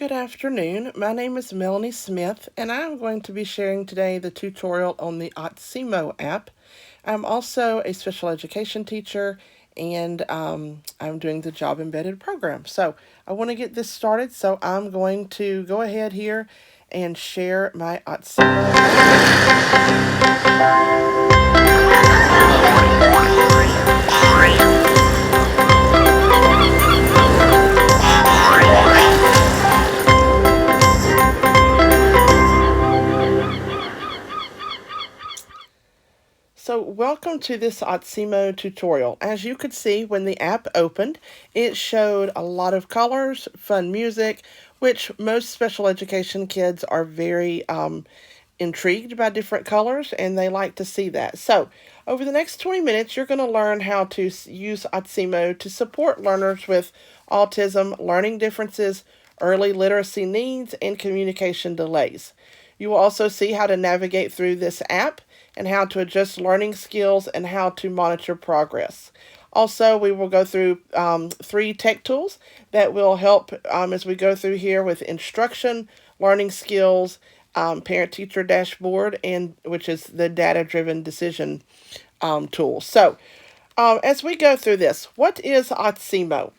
Good afternoon. My name is Melanie Smith, and I'm going to be sharing today the tutorial on the Otsimo app. I'm also a special education teacher, and I'm doing the job embedded program. So I want to get this started, so I'm going to go ahead here and share my Otsimo. So welcome to this Otsimo tutorial. As you could see when the app opened, it showed a lot of colors, fun music, which most special education kids are very intrigued by different colors and they like to see that. So over the next 20 minutes, you're going to learn how to use Otsimo to support learners with autism, learning differences, early literacy needs, and communication delays. You will also see how to navigate through this app and how to adjust learning skills and how to monitor progress. Also, we will go through 3 tech tools that will help as we go through here with instruction, learning skills, parent-teacher dashboard, and which is the data-driven decision tool. So, as we go through this, what is Otsimo?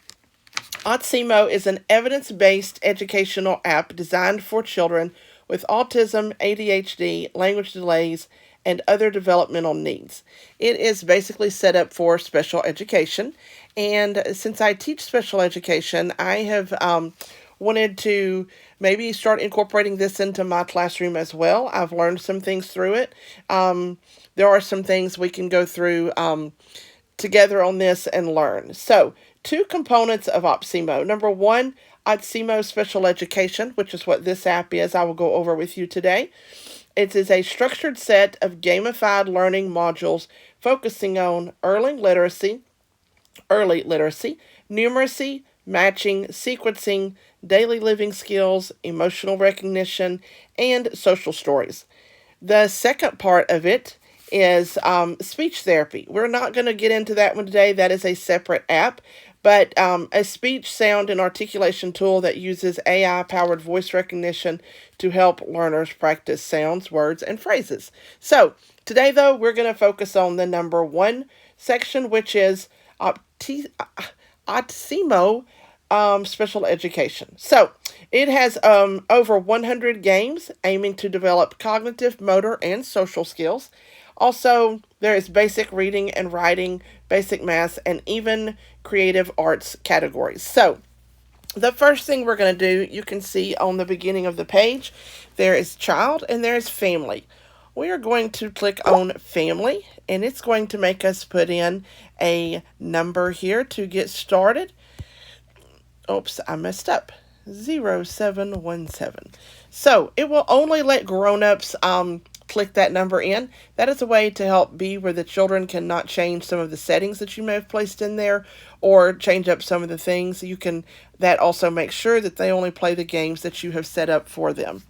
Otsimo is an evidence-based educational app designed for children with autism, ADHD, language delays, and other developmental needs. It is basically set up for special education. And since I teach special education, I have wanted to maybe start incorporating this into my classroom as well. I've learned some things through it. There are some things we can go through together on this and learn. So, 2 components of Otsimo. Number 1, Otsimo Special Education, which is what this app is. I will go over with you today. It is a structured set of gamified learning modules focusing on early literacy, numeracy, matching, sequencing, daily living skills, emotional recognition, and social stories. The second part of it is speech therapy. We're not going to get into that one today. That is a separate app, but a speech, sound, and articulation tool that uses AI-powered voice recognition to help learners practice sounds, words, and phrases. So today, though, we're going to focus on the number 1 section, which is Otsimo Special Education. So it has over 100 games aiming to develop cognitive, motor, and social skills. Also, there is basic reading and writing, basic math, and even creative arts categories. So, the first thing we're going to do, you can see on the beginning of the page, there is child and there is family. We are going to click on family, and it's going to make us put in a number here to get started. Oops, I messed up. 0717. So, it will only let grown-ups click that number in. That is a way to help be where the children cannot change some of the settings that you may have placed in there or change up some of the things. That also makes sure that they only play the games that you have set up for them.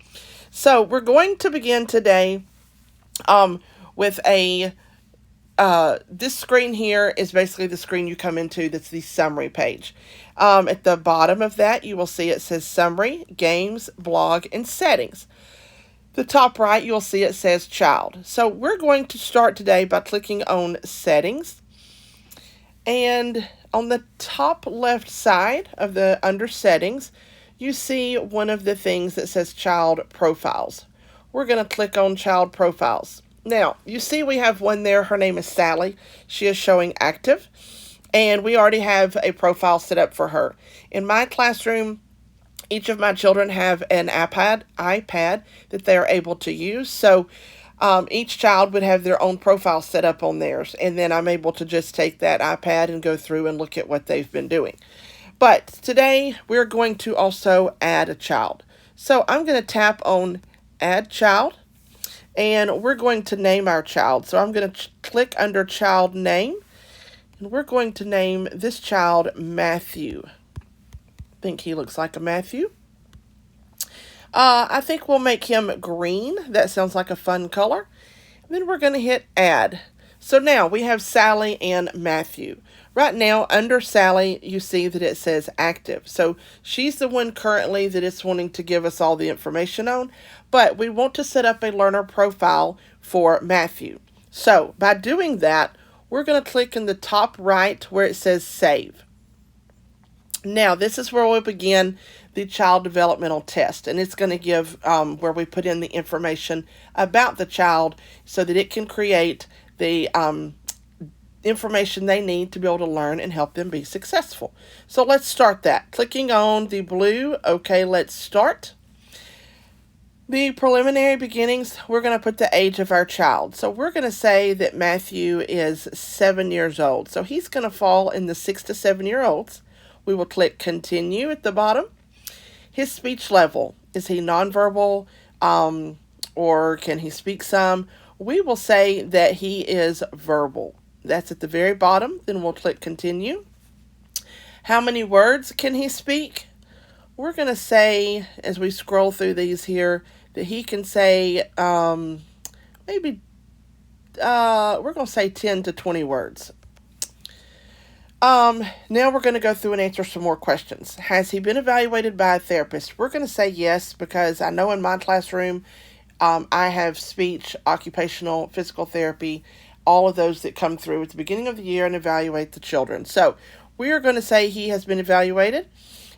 So we're going to begin today with this screen here is basically the screen you come into that's the summary page. At the bottom of that, you will see it says summary, games, blog, and settings. The top right, you'll see it says child. So we're going to start today by clicking on settings. And on the top left side of the under settings, you see one of the things that says child profiles. We're going to click on child profiles. Now, you see we have one there. Her name is Sally. She is showing active. And we already have a profile set up for her. In my classroom, each of my children have an iPad that they are able to use. So each child would have their own profile set up on theirs. And then I'm able to just take that iPad and go through and look at what they've been doing. But today we're going to also add a child. So I'm going to tap on Add Child. And we're going to name our child. So I'm going to click under Child Name. And we're going to name this child Matthew. Think he looks like a Matthew. I think we'll make him green. That sounds like a fun color. And then we're going to hit add. So now we have Sally and Matthew. Right now, under Sally, you see that it says active. So she's the one currently that it's wanting to give us all the information on, but we want to set up a learner profile for Matthew. So by doing that, we're going to click in the top right where it says save. Now, this is where we'll begin the child developmental test, and it's going to give where we put in the information about the child so that it can create the information they need to be able to learn and help them be successful. So let's start that. Clicking on the blue, okay, let's start. The preliminary beginnings, we're going to put the age of our child. So we're going to say that Matthew is 7 years old. So he's going to fall in the 6 to 7 year olds. We will click continue at the bottom. His speech level, is he nonverbal or can he speak some? We will say that he is verbal. That's at the very bottom. Then we'll click continue. How many words can he speak? We're going to say, as we scroll through these here, that he can say maybe, we're going to say 10 to 20 words. Now we're going to go through and answer some more questions. Has he been evaluated by a therapist? We're going to say yes, because I know in my classroom, I have speech, occupational, physical therapy, all of those that come through at the beginning of the year and evaluate the children. So we are going to say he has been evaluated.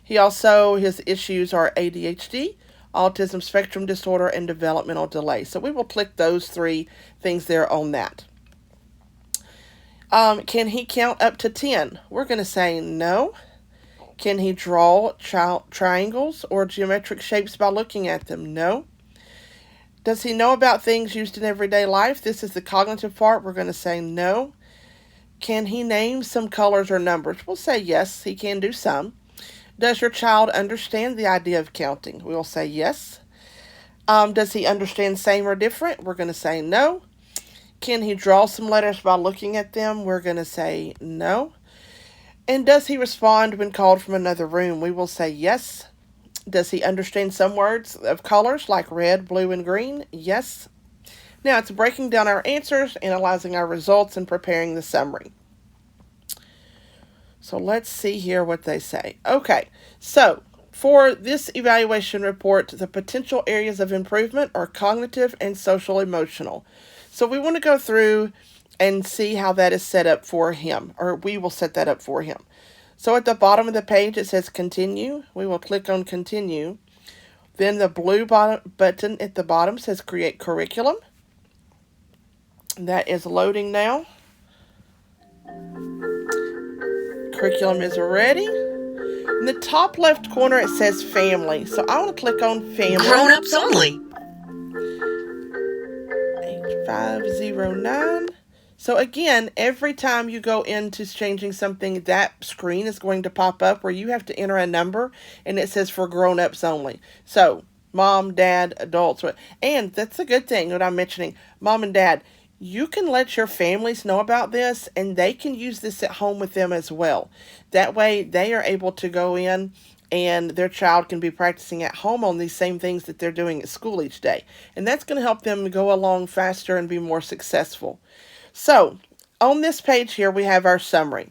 His issues are ADHD, autism spectrum disorder, and developmental delay. So we will click those three things there on that. Can he count up to 10? We're going to say no. Can he draw triangles or geometric shapes by looking at them? No. Does he know about things used in everyday life? This is the cognitive part. We're going to say no. Can he name some colors or numbers? We'll say yes, he can do some. Does your child understand the idea of counting? We'll say yes. Does he understand same or different? We're going to say no. Can he draw some letters by looking at them? We're going to say no. And does he respond when called from another room? We will say yes. Does he understand some words of colors like red, blue, and green? Yes. Now it's breaking down our answers, analyzing our results, and preparing the summary. So let's see here what they say. Okay, so for this evaluation report, the potential areas of improvement are cognitive and social emotional. So we want to go through and see how that is set up for him, or we will set that up for him. So at the bottom of the page, it says continue. We will click on continue. Then the blue button at the bottom says create curriculum. That is loading now. Curriculum is ready. In the top left corner, it says family. So I want to click on family. Grown-ups only. 8509. So again, every time you go into changing something, that screen is going to pop up where you have to enter a number, and it says for grown-ups only. So mom, dad, adults, and that's a good thing that I'm mentioning. Mom and dad, you can let your families know about this, and they can use this at home with them as well. That way they are able to go in and their child can be practicing at home on these same things that they're doing at school each day. And that's going to help them go along faster and be more successful. So on this page here, we have our summary.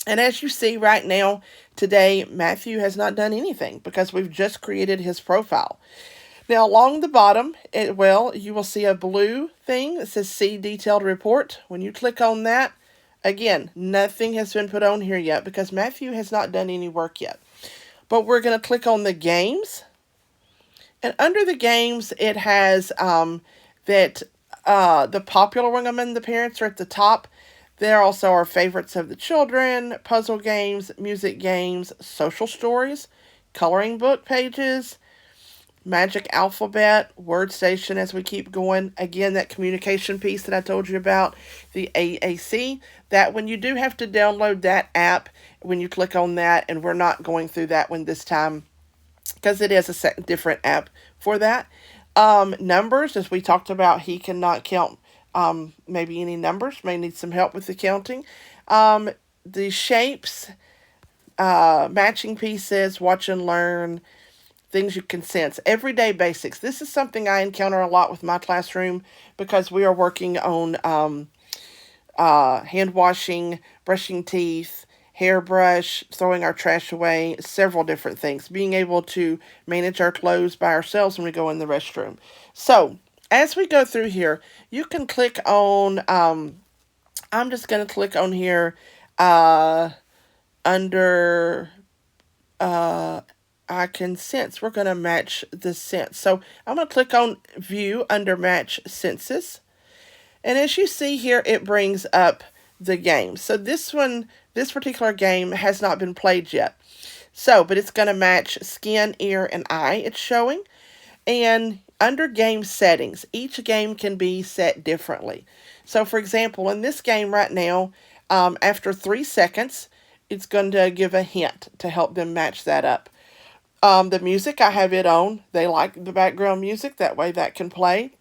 And as you see right now, today, Matthew has not done anything because we've just created his profile. Now, along the bottom, you will see a blue thing that says See Detailed Report. When you click on that, again, nothing has been put on here yet because Matthew has not done any work yet. But we're going to click on the games. And under the games, it has the popular one among the parents are at the top. There also are favorites of the children, puzzle games, music games, social stories, coloring book pages, magic alphabet, word station as we keep going. Again, that communication piece that I told you about, the AAC, that when you do have to download that app, when you click on that, and we're not going through that one this time because it is a different app for that. Numbers, as we talked about, he cannot count maybe any numbers, may need some help with the counting. The shapes, matching pieces, watch and learn, things you can sense, everyday basics. This is something I encounter a lot with my classroom because we are working on hand washing, brushing teeth, hairbrush, throwing our trash away, several different things. Being able to manage our clothes by ourselves when we go in the restroom. So, as we go through here, you can click on, I'm just going to click on here uh, under, uh, I can sense. We're going to match the sense. So, I'm going to click on view under match senses. And as you see here, it brings up the game. So this particular game has not been played yet. So, but it's going to match skin, ear, and eye, it's showing. And under game settings, each game can be set differently. So, for example, in this game right now, after 3 seconds, it's going to give a hint to help them match that up. The music, I have it on. They like the background music. That way that can play.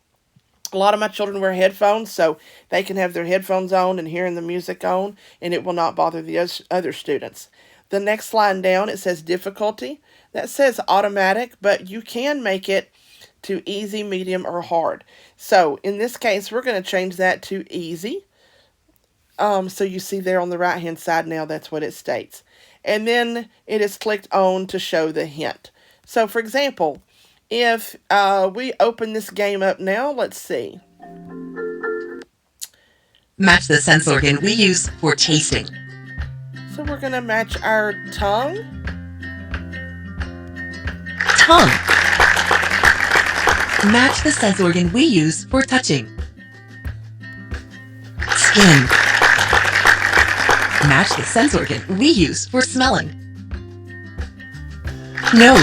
A lot of my children wear headphones, so they can have their headphones on and hearing the music on, and it will not bother the other students. The next line down, it says difficulty. That says automatic, but you can make it to easy, medium, or hard. So in this case, we're going to change that to easy. So you see there on the right-hand side now, that's what it states. And then it is clicked on to show the hint. So for example, if we open this game up now, let's see. Match the sense organ we use for tasting. So we're going to match our tongue. Tongue. Match the sense organ we use for touching. Skin. Match the sense organ we use for smelling. Nose.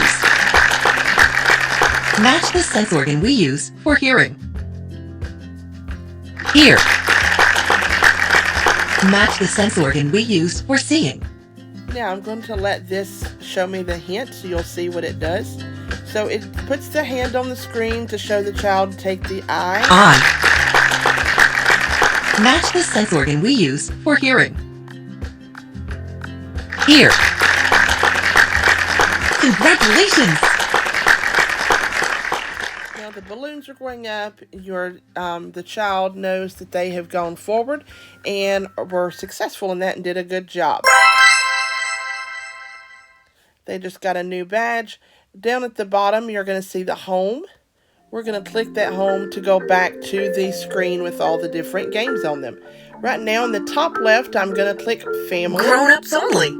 Match the sense organ we use for hearing. Ear. Match the sense organ we use for seeing. Now I'm going to let this show me the hint so you'll see what it does. So it puts the hand on the screen to show the child to take the eye. Eye. Match the sense organ we use for hearing. Ear. Congratulations! Now the balloons are going up. The child knows that they have gone forward and were successful in that and did a good job. They just got a new badge. Down at the bottom, you're going to see the home. We're going to click that home to go back to the screen with all the different games on them. Right now, in the top left, I'm going to click Family. Grown-ups only.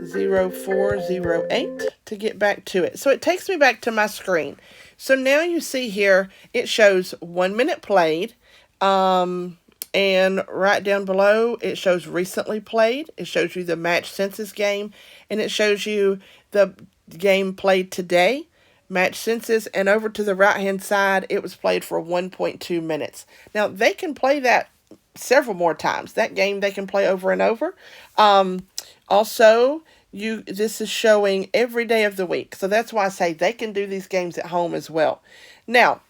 0408 to get back to it. So it takes me back to my screen. So now you see here, it shows 1 minute played. And right down below, it shows recently played. It shows you the match census game. And it shows you the game played today, match census. And over to the right-hand side, it was played for 1.2 minutes. Now, they can play that several more times. That game they can play over and over. Also, this is showing every day of the week. So that's why I say they can do these games at home as well. Now,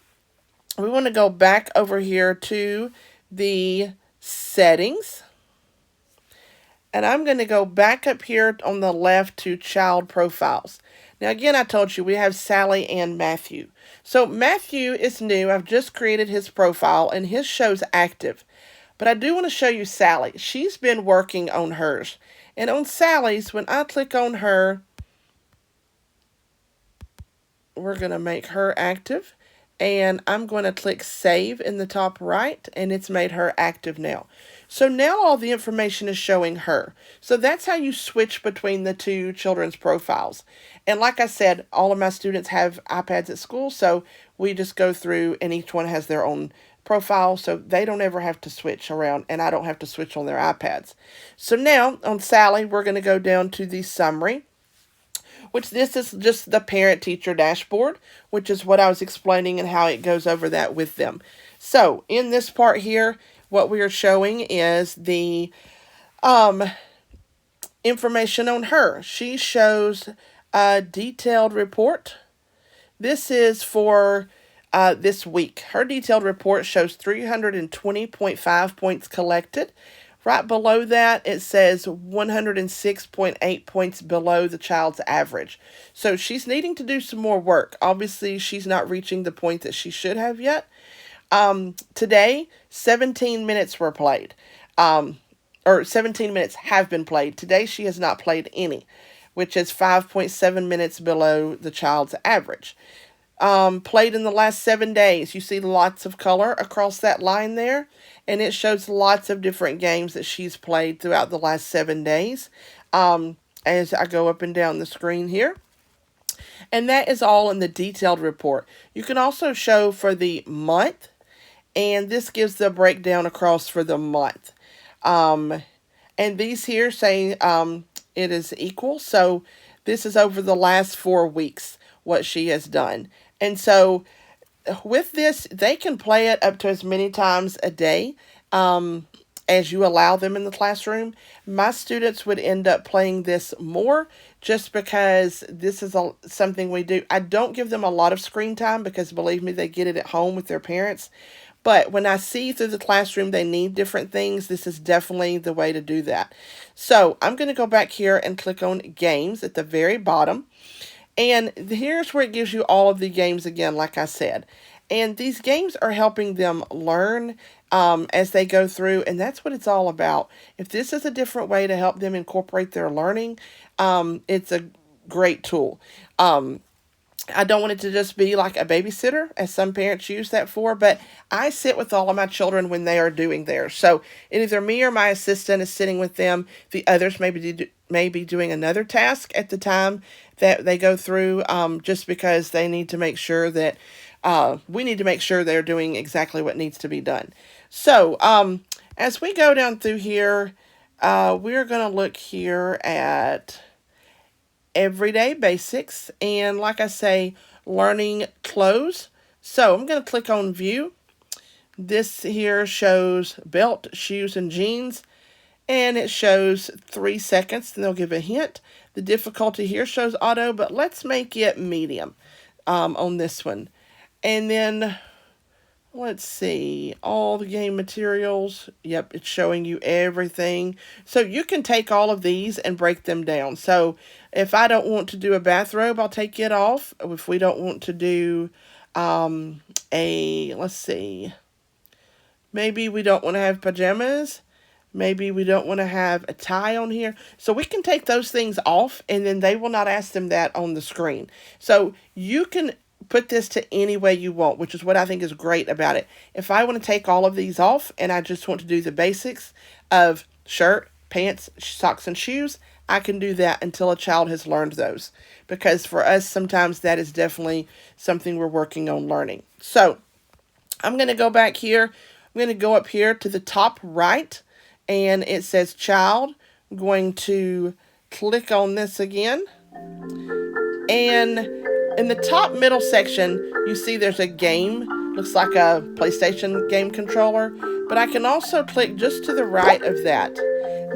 we want to go back over here to the settings. And I'm going to go back up here on the left to child profiles. Now, again, I told you we have Sally and Matthew. So Matthew is new. I've just created his profile, and his shows active. But I do want to show you Sally. She's been working on hers. And on Sally's, when I click on her, we're going to make her active. And I'm going to click Save in the top right, and it's made her active now. So now all the information is showing her. So that's how you switch between the two children's profiles. And like I said, all of my students have iPads at school, so we just go through and each one has their own profile, so they don't ever have to switch around, and I don't have to switch on their iPads. So now on Sally, we're going to go down to the summary, which this is just the parent-teacher dashboard, which is what I was explaining and how it goes over that with them. So in this part here, what we are showing is the information on her. She shows a detailed report. This is for this week. Her detailed report shows 320.5 points collected. Right below that, it says 106.8 points below the child's average. So she's needing to do some more work. Obviously, she's not reaching the point that she should have yet. Today, 17 minutes were played. Um, or 17 minutes have been played. Today, she has not played any, which is 5.7 minutes below the child's average. Played in the last 7 days. You see lots of color across that line there, and it shows lots of different games that she's played throughout the last 7 days. As I go up and down the screen here. And that is all in the detailed report. You can also show for the month, and this gives the breakdown across for the month. Um, and these here say it is equal. So this is over the last 4 weeks what she has done. And so with this, they can play it up to as many times a day as you allow them in the classroom. My students would end up playing this more just because this is something we do. I don't give them a lot of screen time because, believe me, they get it at home with their parents. But when I see through the classroom they need different things, this is definitely the way to do that. So I'm going to go back here and click on Games at the very bottom. And here's where it gives you all of the games again, like I said. And these games are helping them learn as they go through, and that's what it's all about. If this is a different way to help them incorporate their learning, it's a great tool. I don't want it to just be like a babysitter, as some parents use that for, but I sit with all of my children when they are doing theirs. So either me or my assistant is sitting with them. The others may be doing another task at the time that they go through, just because they need to make sure that we need to make sure they're doing exactly what needs to be done. So as we go down through here, we're going to look here at everyday basics, and like I say, learning clothes. So I'm going to click on view. This here shows belt, shoes, and jeans, and it shows 3 seconds, and they'll give a hint. The difficulty here shows auto, but let's make it medium on this one. And then let's see, all the game materials. Yep, it's showing you everything. So you can take all of these and break them down. So if I don't want to do a bathrobe, I'll take it off. If we don't want to do let's see, maybe we don't want to have pajamas. Maybe we don't want to have a tie on here. So we can take those things off, and then they will not ask them that on the screen. So you can put this to any way you want, which is what I think is great about it. If I want to take all of these off and I just want to do the basics of shirt, pants, socks, and shoes, I can do that until a child has learned those. Because for us, sometimes that is definitely something we're working on learning. So I'm going to go back here. I'm going to go up here to the top right, and it says child. I'm going to click on this again. And in the top middle section, you see there's a game. Looks like a PlayStation game controller. But I can also click just to the right of that.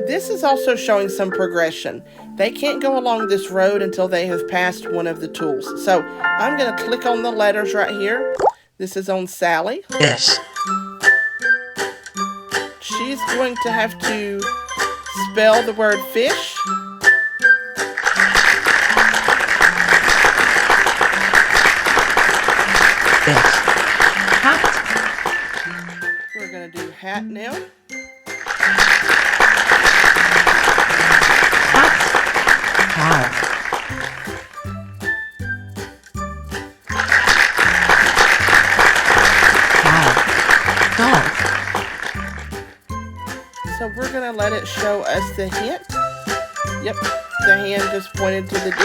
This is also showing some progression. They can't go along this road until they have passed one of the tools. So I'm going to click on the letters right here. This is on Sally. Fish. She's going to have to spell the word fish. Fish. Hat. We're going to do hat now. Hat. Cow. Cow. Dog. So we're going to let it show us the hint. Yep, the hand just pointed to the D.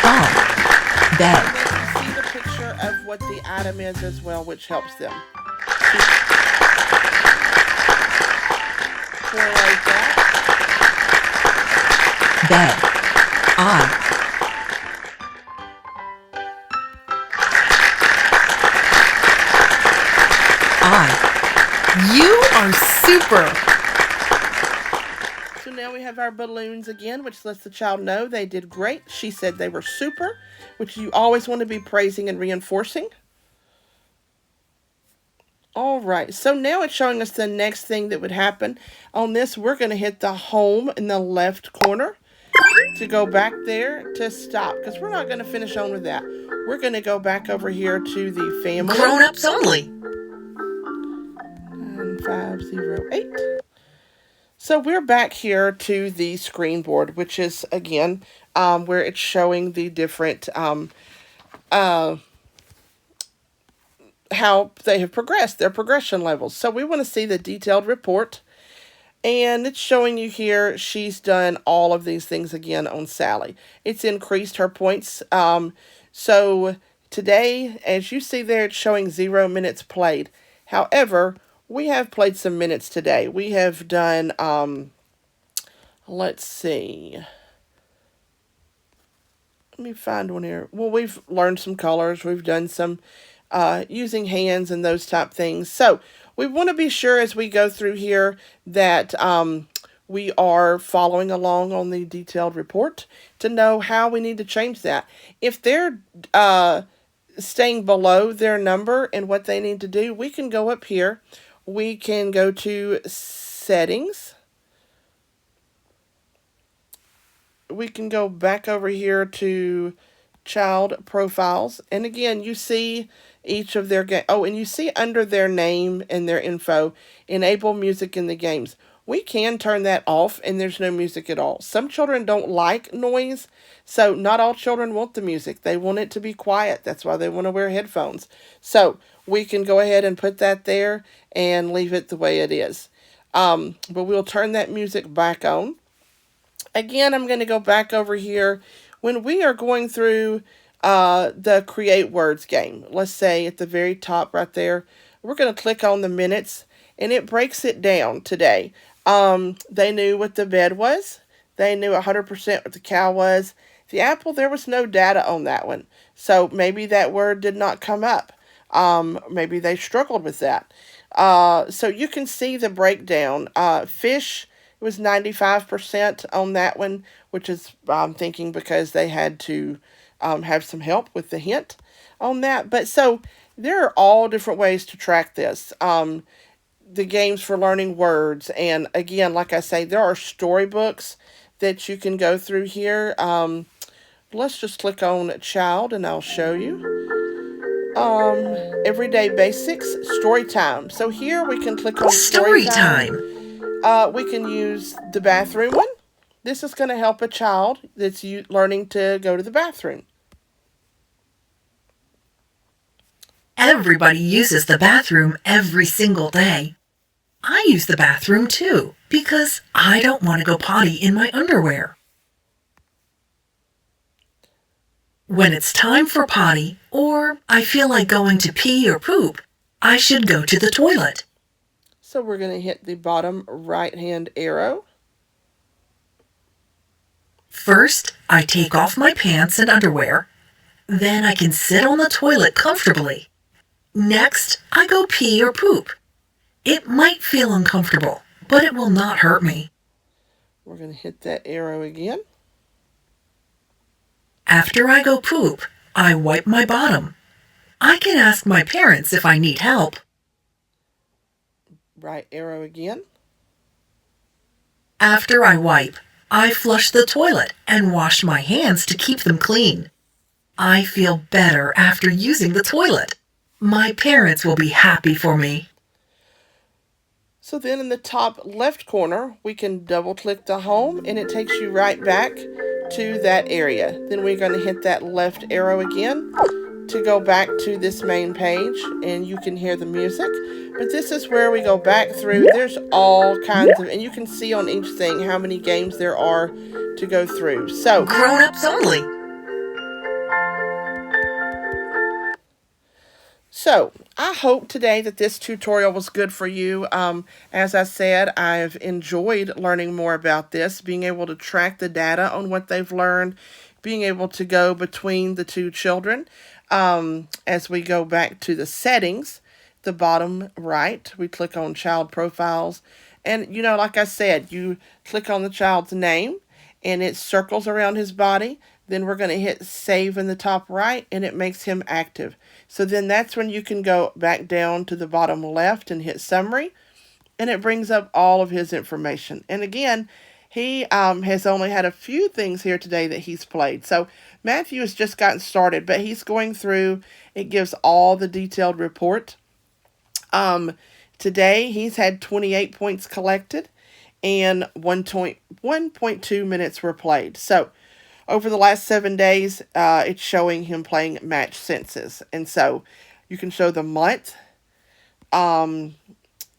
Dog. Bed. And they can see the picture of what the item is as well, which helps them. Correlate that. Bed. Eye. Eye. You are super. So now we have our balloons again, which lets the child know they did great. She said they were super, which you always want to be praising and reinforcing. All right, so now it's showing us the next thing that would happen. On this, we're going to hit the home in the left corner. to go back there to stop, because we're not going to finish on with that. We're going to go back over here to the family. Grown-ups only. 9508. So we're back here to the screen board, which is again where it's showing the different uh, how they have progressed, their progression levels. So we want to see the detailed report. And it's showing you here she's done all of these things again on Sally. It's increased her points. So today, as you see there, it's showing 0 minutes played. However, we have played some minutes today. We have done, let's see. Let me find one here. Well, we've learned some colors. We've done some using hands and those type things. So we want to be sure as we go through here that we are following along on the detailed report to know how we need to change that. If they're staying below their number and what they need to do, we can go up here. We can go to settings. We can go back over here to child profiles. And again, you see each of their and you see under their name and their info, enable music in the games. We can turn that off and there's no music at all. Some children don't like noise, so not all children want the music. They want it to be quiet. That's why they want to wear headphones. So we can go ahead and put that there and leave it the way it is. But we'll turn that music back on. Again, I'm going to go back over here. When we are going through the Create Words game, let's say at the very top right there, we're going to click on the minutes, and it breaks it down today. They knew what the bed was. They knew 100% what the cow was. The apple, there was no data on that one. So maybe that word did not come up. Maybe they struggled with that. So you can see the breakdown. Fish, it was 95% on that one, which is, I'm thinking, because they had to have some help with the hint on that. But so there are all different ways to track this. The games for learning words. And again, like I say, there are storybooks that you can go through here. Let's just click on child and I'll show you. Everyday basics, story time. So here we can click on story time. We can use the bathroom one. This is going to help a child that's learning to go to the bathroom. Everybody uses the bathroom every single day. I use the bathroom too, because I don't want to go potty in my underwear. When it's time for potty, or I feel like going to pee or poop, I should go to the toilet. So we're going to hit the bottom right-hand arrow. First, I take off my pants and underwear. Then I can sit on the toilet comfortably. Next, I go pee or poop. It might feel uncomfortable, but it will not hurt me. We're going to hit that arrow again. After I go poop, I wipe my bottom. I can ask my parents if I need help. Right arrow again. After I wipe, I flush the toilet and wash my hands to keep them clean. I feel better after using the toilet. My parents will be happy for me. So then in the top left corner, we can double click the home and it takes you right back to that area. Then we're going to hit that left arrow again to go back to this main page and you can hear the music. But this is where we go back through. There's all kinds of, and you can see on each thing how many games there are to go through. So, grown-ups only. So, I hope today that this tutorial was good for you. As I said, I've enjoyed learning more about this, being able to track the data on what they've learned, being able to go between the two children. As we go back to the settings, the bottom right, we click on child profiles. And, you know, like I said, you click on the child's name and it circles around his body. Then we're going to hit save in the top right and it makes him active. So then that's when you can go back down to the bottom left and hit summary and it brings up all of his information. And again, He has only had a few things here today that he's played. So Matthew has just gotten started, but he's going through. It gives all the detailed report. Um, Today he's had 28 points collected and 1.2 minutes were played. So over the last 7 days, it's showing him playing match senses. And so you can show the month, um,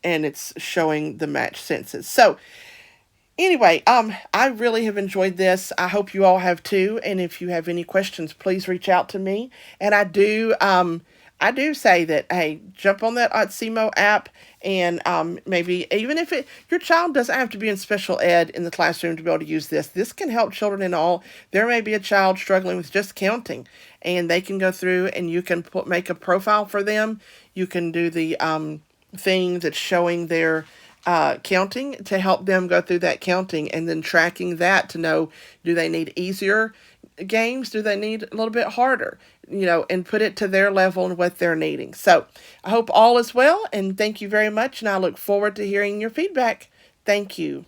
and it's showing the match senses. So anyway, I really have enjoyed this. I hope you all have too. And if you have any questions, please reach out to me. And I do say that, hey, jump on that Otsimo app and maybe even if your child doesn't have to be in special ed in the classroom to be able to use this. This can help children in all. There may be a child struggling with just counting, and they can go through and you can make a profile for them. You can do the thing that's showing their counting to help them go through that counting and then tracking that to know, do they need easier games? Do they need a little bit harder? And put it to their level and what they're needing. So I hope all is well, and thank you very much. And I look forward to hearing your feedback. Thank you.